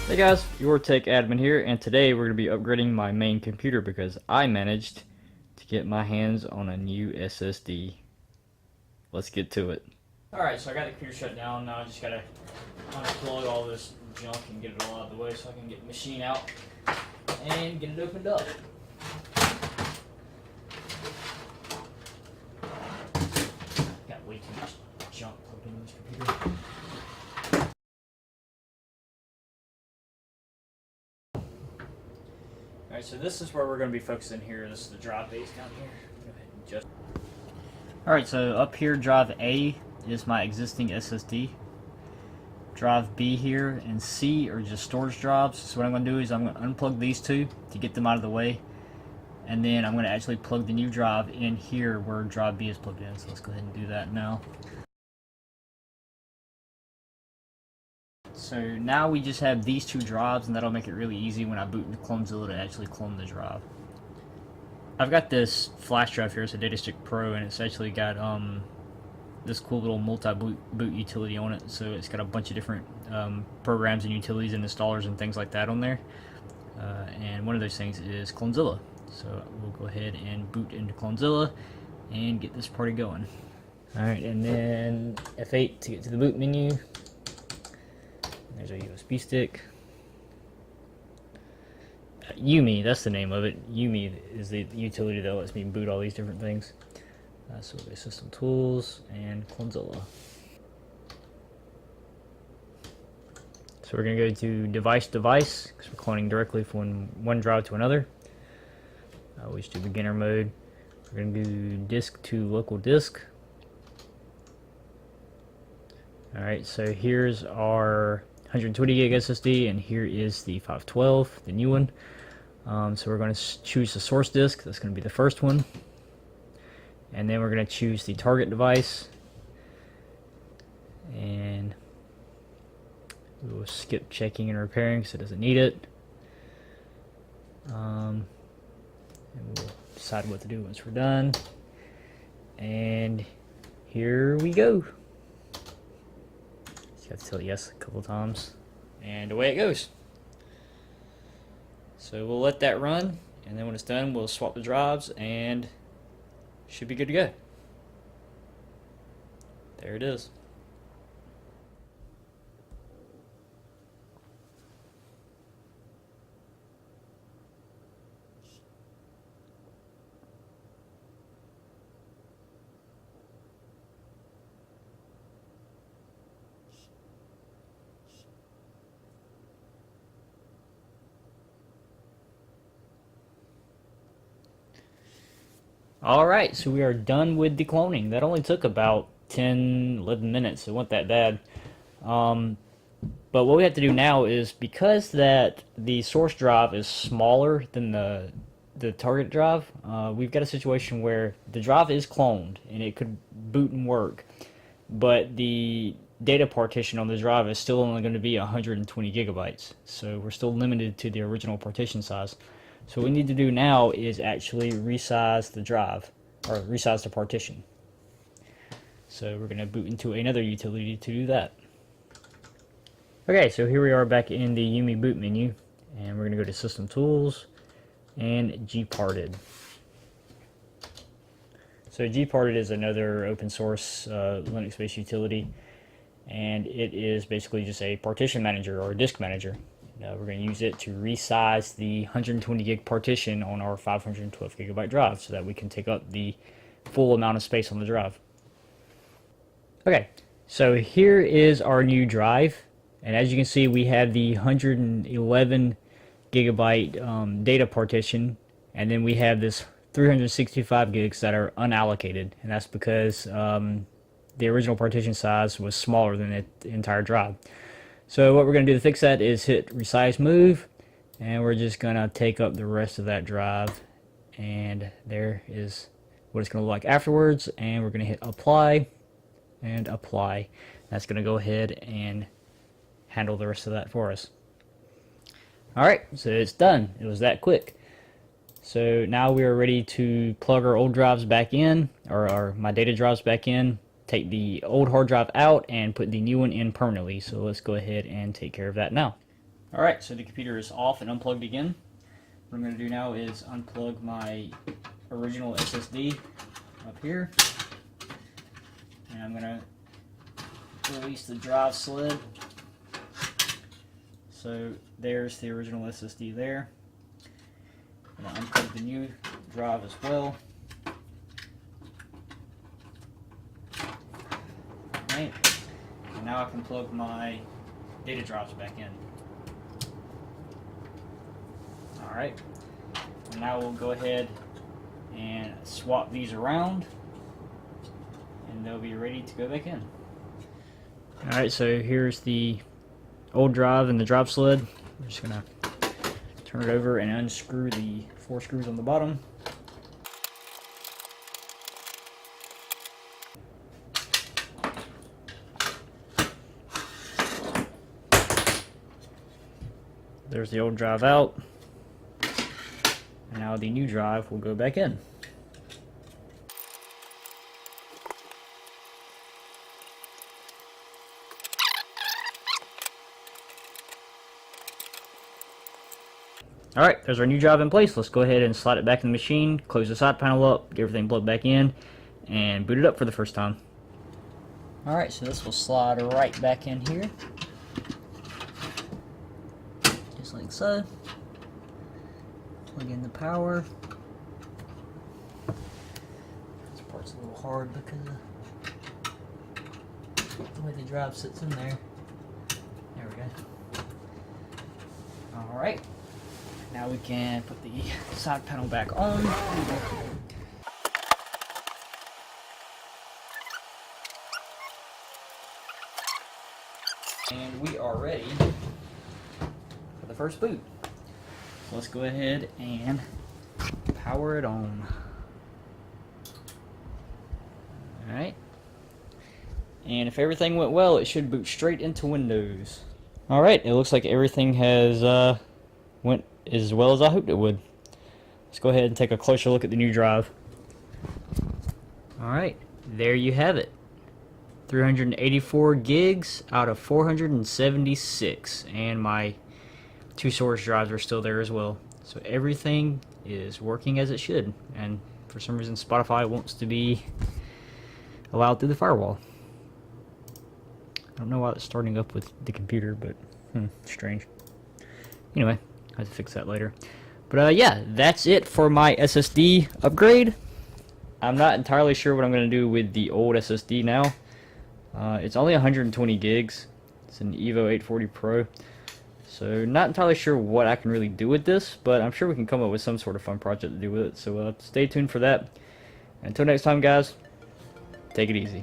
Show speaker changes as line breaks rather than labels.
Hey guys, your Tech Admin here, and today we're going to be upgrading my main computer because I managed to get my hands on a new SSD. Let's get to it. Alright, so I got the computer shut down. Now I just got to unplug all this junk and get it all out of the way so I can get the machine out and get it opened up. Got way too much junk plugged in this computer. Alright, so this is where we're going to be focusing here. This is the drive base down here. Go ahead and just. Alright, so up here, drive A is my existing SSD. Drive B here and C are just storage drives. So what I'm going to do is I'm going to unplug these two to get them out of the way. And then I'm going to actually plug the new drive in here where drive B is plugged in. So let's go ahead and do that now. So now we just have these two drives, and that'll make it really easy when I boot into CloneZilla to actually clone the drive. I've got this flash drive here. It's a SSD Pro, and it's actually got this cool little multi-boot utility on it. So it's got a bunch of different programs and utilities and installers and things like that on there. And one of those things is CloneZilla. So we'll go ahead and boot into CloneZilla and get this party going. Alright, and then F8 to get to the boot menu. There's a USB stick. Yumi, that's the name of it. Yumi is the utility that lets me boot all these different things. So we'll go System Tools and CloneZilla. So we're going to go to Device Device because we're cloning directly from one drive to another. We just do beginner mode. We're going to do disk to local disk. Alright, so here's our 120 gig SSD, and here is the 512, the new one. So we're going to choose the source disk. That's going to be the first one. And then we're going to choose the target device. And we'll skip checking and repairing because it doesn't need it. And we'll decide what to do once we're done. And here we go. You have to tell yes a couple times, and away it goes. So we'll let that run, and then when it's done, we'll swap the drives, and should be good to go. There it is. Alright, so we are done with the cloning. That only took about 10, 11 minutes. It wasn't that bad. But what we have to do now is, because that the source drive is smaller than the target drive, we've got a situation where the drive is cloned and it could boot and work, but the data partition on the drive is still only going to be 120 gigabytes. So we're still limited to the original partition size. So what we need to do now is actually resize the drive, or resize the partition. So we're going to boot into another utility to do that. Okay, so here we are back in the Yumi boot menu, and we're going to go to System Tools and Gparted. So Gparted is another open source Linux-based utility, and it is basically just a partition manager or a disk manager. We're going to use it to resize the 120 gig partition on our 512 gigabyte drive so that we can take up the full amount of space on the drive. Okay, so here is our new drive, and as you can see, we have the 111 gigabyte data partition, and then we have this 365 gigs that are unallocated, and that's because the original partition size was smaller than the entire drive. So what we're going to do to fix that is hit resize move, and we're just going to take up the rest of that drive, and there is what it's going to look like afterwards. And we're going to hit apply and apply. That's going to go ahead and handle the rest of that for us. Alright, so it's done. It was that quick. So now we are ready to plug our old drives back in, or my data drives back in, take the old hard drive out, and put the new one in permanently. So let's go ahead and take care of that now. Alright, so the computer is off and unplugged again. What I'm going to do now is unplug my original SSD up here. And I'm going to release the drive sled. So there's the original SSD there. And I'll unplug the new drive as well. Alright, and now I can plug my data drives back in. Alright, and now we'll go ahead and swap these around and they'll be ready to go back in. Alright, so here's the old drive and the drive sled. We're just going to turn it over and unscrew the 4 screws on the bottom. There's the old drive out. And now the new drive will go back in. Alright, there's our new drive in place. Let's go ahead and slide it back in the machine, close the side panel up, get everything plugged back in, and boot it up for the first time. Alright, so this will slide right back in here. Just like so. Plug in the power. This part's a little hard because of the way the drive sits in there. There we go. Alright. Now we can put the side panel back on. And we are ready for the first boot. So let's go ahead and power it on. Alright. And if everything went well, it should boot straight into Windows. Alright, it looks like everything has went as well as I hoped it would. Let's go ahead and take a closer look at the new drive. Alright, there you have it. 384 gigs out of 476, and my 2 storage drives are still there as well. So everything is working as it should, and for some reason Spotify wants to be allowed through the firewall. I don't know why it's starting up with the computer, but strange. Anyway, I have to fix that later. But yeah, that's it for my SSD upgrade. I'm not entirely sure what I'm going to do with the old SSD now. It's only 120 gigs. It's an EVO 840 Pro. So not entirely sure what I can really do with this, but I'm sure we can come up with some sort of fun project to do with it. So stay tuned for that. Until next time, guys, take it easy.